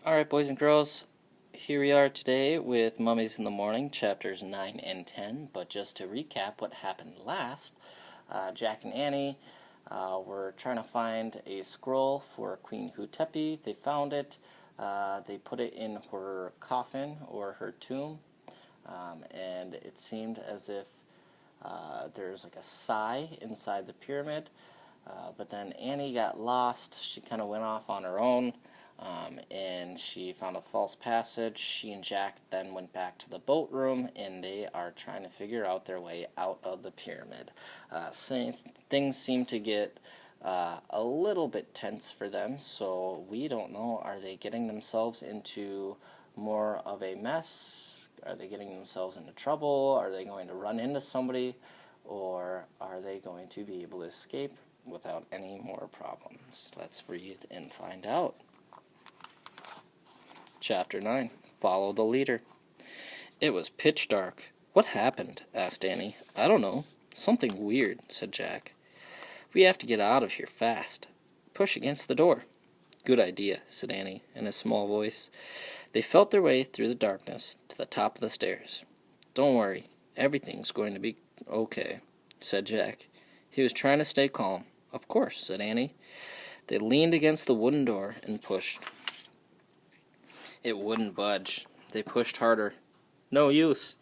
Alright, boys and girls, here we are today with Mummies in the Morning, chapters 9 and 10. But just to recap what happened last, Jack and Annie were trying to find a scroll for Queen Hutepi. They found it. They put it in her coffin or her tomb, and it seemed as if there's like a sigh inside the pyramid. But then Annie got lost. She kind of went off on her own. And she found a false passage. She and Jack then went back to the boat room, and they are trying to figure out their way out of the pyramid. Things seem to get a little bit tense for them, so we don't know. Are they getting themselves into more of a mess? Are they getting themselves into trouble? Are they going to run into somebody? Or are they going to be able to escape without any more problems? Let's read and find out. Chapter 9. Follow the leader. It was pitch dark. What happened? Asked Annie. I don't know. Something weird, said Jack. We have to get out of here fast. Push against the door. Good idea, said Annie in a small voice. They felt their way through the darkness to the top of the stairs. Don't worry. Everything's going to be okay, said Jack. He was trying to stay calm. Of course, said Annie. They leaned against the wooden door and pushed. It wouldn't budge. They pushed harder. No use.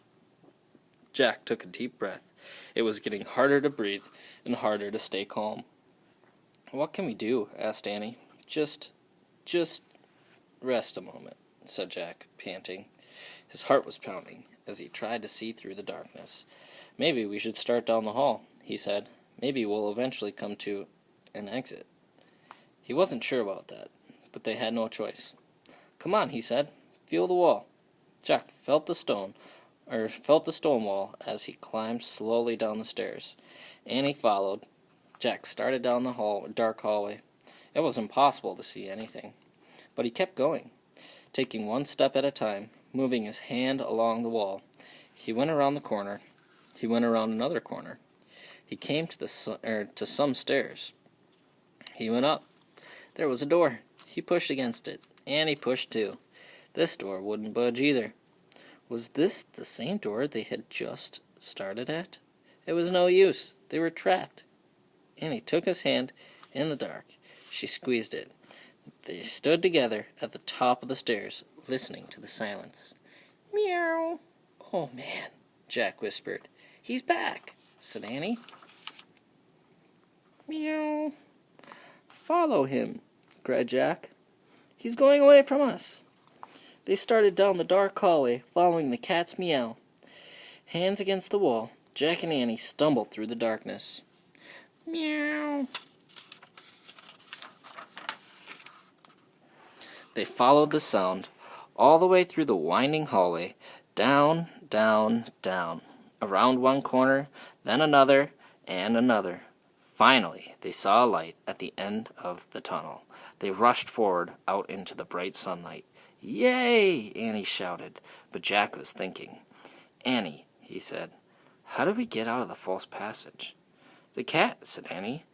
Jack took a deep breath. It was getting harder to breathe and harder to stay calm. What can we do? Asked Annie. Just rest a moment, said Jack, panting. His heart was pounding as he tried to see through the darkness. Maybe we should start down the hall, he said. Maybe we'll eventually come to an exit. He wasn't sure about that, but they had no choice. Come on, he said. Feel the wall. Jack felt the stone wall as he climbed slowly down the stairs. Annie followed. Jack started down the dark hallway. It was impossible to see anything, but he kept going, taking one step at a time, moving his hand along the wall. He went around the corner. He went around another corner. He came to some stairs. He went up. There was a door. He pushed against it. Annie pushed too. This door wouldn't budge either. Was this the same door they had just started at? It was no use. They were trapped. Annie took his hand in the dark. She squeezed it. They stood together at the top of the stairs, listening to the silence. Meow. Oh, man, Jack whispered. He's back, said Annie. Meow. Follow him, cried Jack. He's going away from us. They started down the dark hallway, following the cat's meow. Hands against the wall, Jack and Annie stumbled through the darkness. Meow. They followed the sound all the way through the winding hallway, down, down, down, around one corner, then another, and another. Finally, they saw a light at the end of the tunnel. They rushed forward out into the bright sunlight. Yay! Annie shouted, but Jack was thinking. Annie, he said, how did we get out of the false passage? The cat, said Annie.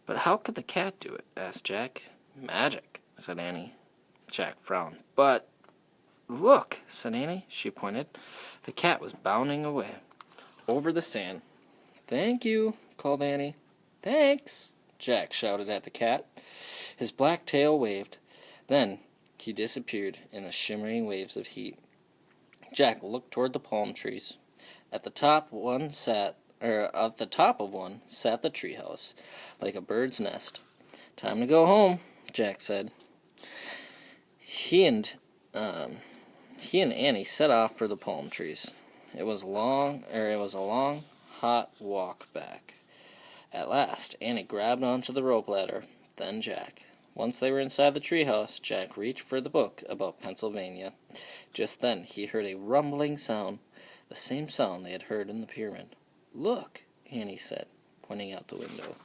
But how could the cat do it? Asked Jack. Magic, said Annie. Jack frowned. But look, said Annie. She pointed. The cat was bounding away over the sand. Thank you, called Annie. Thanks, Jack shouted at the cat. His black tail waved. Then he disappeared in the shimmering waves of heat. Jack looked toward the palm trees. At the top of one sat the treehouse, like a bird's nest. Time to go home, Jack said. He and Annie set off for the palm trees. It was a long, hot walk back. At last, Annie grabbed onto the rope ladder, then Jack. Once they were inside the treehouse, Jack reached for the book about Pennsylvania. Just then, he heard a rumbling sound, the same sound they had heard in the pyramid. Look, Annie said, pointing out the window.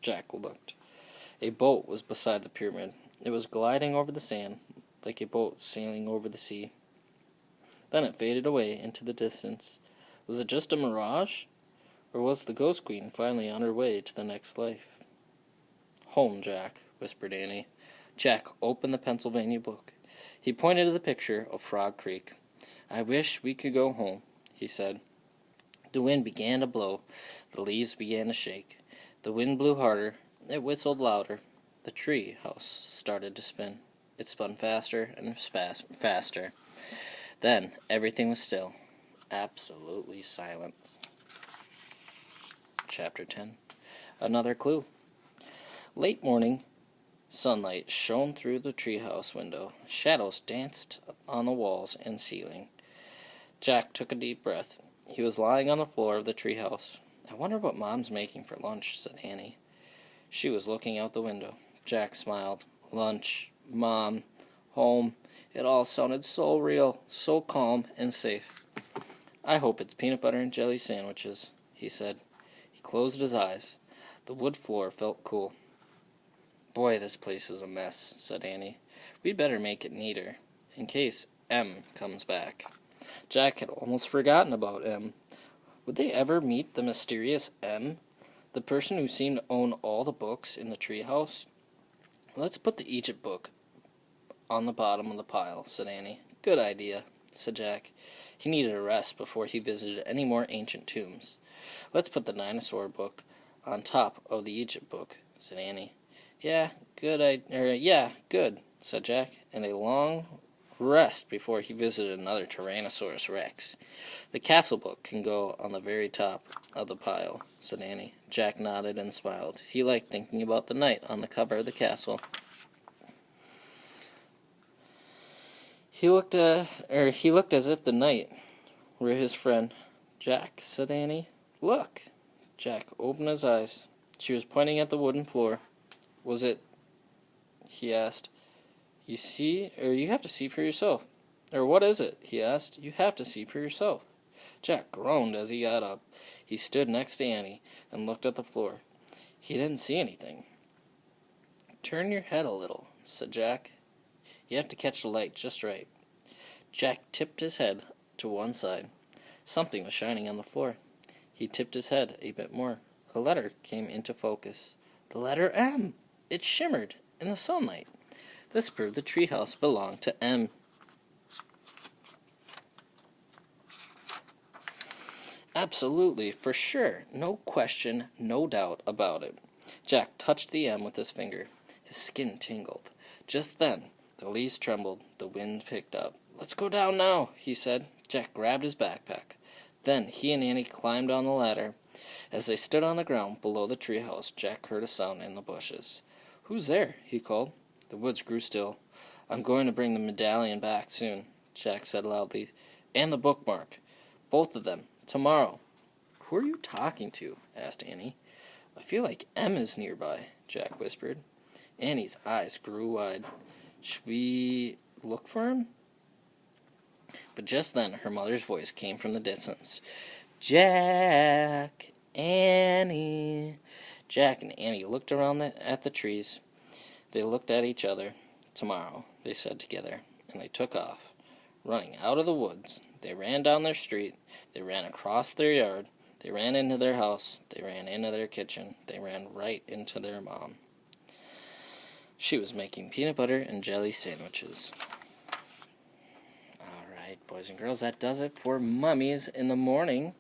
Jack looked. A boat was beside the pyramid. It was gliding over the sand, like a boat sailing over the sea. Then it faded away into the distance. Was it just a mirage? Or was the Ghost Queen finally on her way to the next life? Home, Jack, whispered Annie. Jack opened the Pennsylvania book. He pointed to the picture of Frog Creek. "I wish we could go home," he said. The wind began to blow. The leaves began to shake. The wind blew harder. It whistled louder. The tree house started to spin. It spun faster and faster. Then everything was still, absolutely silent. Chapter 10. Another clue. Late morning sunlight shone through the treehouse window. Shadows danced on the walls and ceiling. Jack took a deep breath. He was lying on the floor of the treehouse. "I wonder what Mom's making for lunch," said Annie. She was looking out the window. Jack smiled. Lunch, Mom, home. It all sounded so real, so calm and safe. "I hope it's peanut butter and jelly sandwiches," he said. He closed his eyes. The wood floor felt cool. "Boy, this place is a mess," said Annie. "We'd better make it neater, in case M comes back." Jack had almost forgotten about M. Would they ever meet the mysterious M, the person who seemed to own all the books in the treehouse? "Let's put the Egypt book on the bottom of the pile," said Annie. "Good idea," said Jack. He needed a rest before he visited any more ancient tombs. "Let's put the dinosaur book on top of the Egypt book," said Annie. Yeah, good, said Jack, and a long rest before he visited another Tyrannosaurus Rex. "The castle book can go on the very top of the pile," said Annie. Jack nodded and smiled. He liked thinking about the knight on the cover of the castle. He looked as if the knight were his friend. "Jack," said Annie. "Look." Jack opened his eyes. She was pointing at the wooden floor. "Was it?" he asked. You have to see for yourself." "Or what is it?" he asked. "You have to see for yourself." Jack groaned as he got up. He stood next to Annie and looked at the floor. He didn't see anything. "Turn your head a little," said Jack. "You have to catch the light just right." Jack tipped his head to one side. Something was shining on the floor. He tipped his head a bit more. A letter came into focus. The letter M. It shimmered in the sunlight. This proved the treehouse belonged to M. Absolutely, for sure, no question, no doubt about it. Jack touched the M with his finger. His skin tingled. Just then, the leaves trembled, the wind picked up. "Let's go down now," he said. Jack grabbed his backpack. Then he and Annie climbed on the ladder. As they stood on the ground below the treehouse, Jack heard a sound in the bushes. "Who's there?" he called. The woods grew still. "I'm going to bring the medallion back soon," Jack said loudly. "And the bookmark. Both of them. Tomorrow." "Who are you talking to?" asked Annie. "I feel like M is nearby," Jack whispered. Annie's eyes grew wide. "Should we look for him?" But just then her mother's voice came from the distance. "Jack, Annie." Jack and Annie looked around at the trees. They looked at each other. "Tomorrow," they said together, and they took off, running out of the woods. They ran down their street. They ran across their yard. They ran into their house. They ran into their kitchen. They ran right into their mom. She was making peanut butter and jelly sandwiches. All right, boys and girls, that does it for Mummies in the Morning.